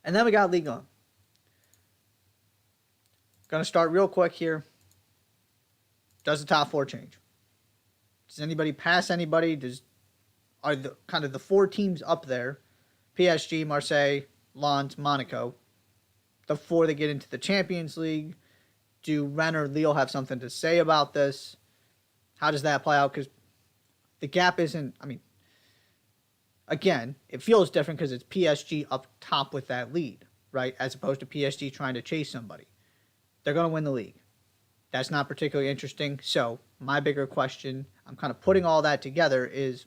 And then we got Ligue 1. Going to start real quick here. Does the top four change? Does anybody pass anybody? Are the kind of the four teams up there, PSG, Marseille, Lens, Monaco, the four that get into the Champions League? Do Rennes or Lille have something to say about this? How does that play out? Because the gap isn't, again, it feels different because it's PSG up top with that lead, right? As opposed to PSG trying to chase somebody. They're going to win the league. That's not particularly interesting. So my bigger question, I'm kind of putting all that together, is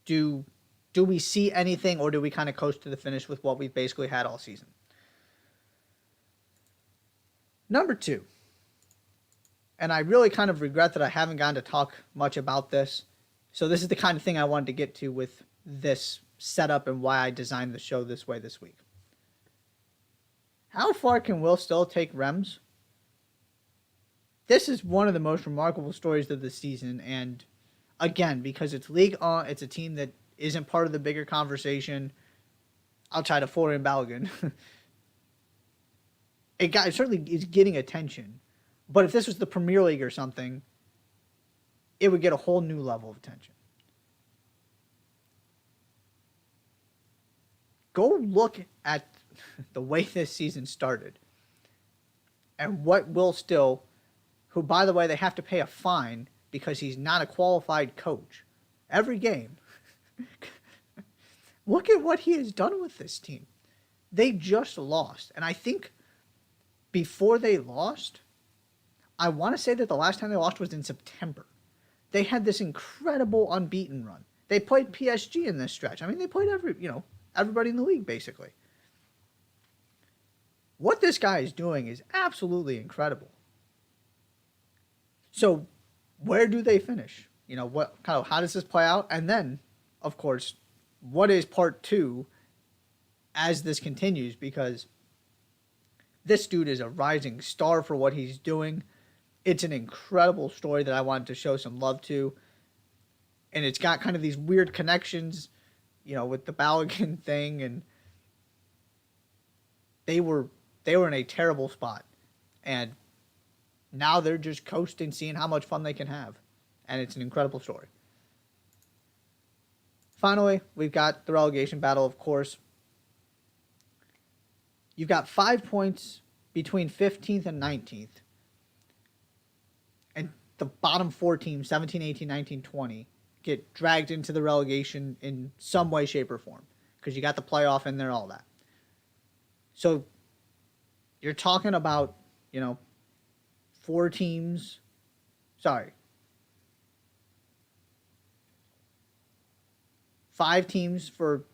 do we see anything, or do we kind of coast to the finish with what we've basically had all season? Number two, and I really kind of regret that I haven't gotten to talk much about this. So this is the kind of thing I wanted to get to with this setup and why I designed the show this way this week. How far can Will still take Reims? This is one of the most remarkable stories of the season, and again, because it's Ligue 1, it's a team that isn't part of the bigger conversation outside of Florian Balogun. It certainly is getting attention, but if this was the Premier League or something, it would get a whole new level of attention. Go look at the way this season started and what Will Still, who, by the way, they have to pay a fine because he's not a qualified coach every game. Look at what he has done with this team. They just lost. And I think before they lost, I want to say that the last time they lost was in September. They had this incredible unbeaten run. They played PSG in this stretch. They played everybody in the league, basically. What this guy is doing is absolutely incredible. So, where do they finish? How does this play out? And then, of course, what is part two as this continues? Because this dude is a rising star for what he's doing. It's an incredible story that I wanted to show some love to. And it's got kind of these weird connections, with the Balogun thing. And they were in a terrible spot. And now they're just coasting, seeing how much fun they can have. And it's an incredible story. Finally, we've got the relegation battle, of course. You've got 5 points between 15th and 19th. And the bottom four teams, 17, 18, 19, 20, get dragged into the relegation in some way, shape, or form. Because you got the playoff in there, all that. So you're talking about, 4 teams. Sorry. 5 teams for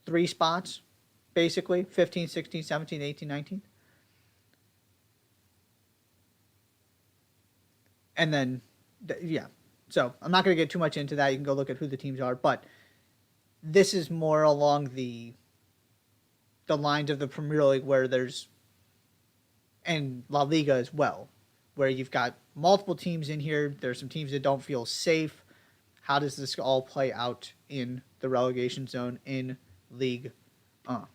3 spots, basically. 15, 16, 17, 18, 19. And then, yeah. So I'm not going to get too much into that. You can go look at who the teams are. But this is more along the lines of the Premier League where there's, and La Liga as well, where you've got multiple teams in here. There's some teams that don't feel safe. How does this all play out in the relegation zone in Ligue 1?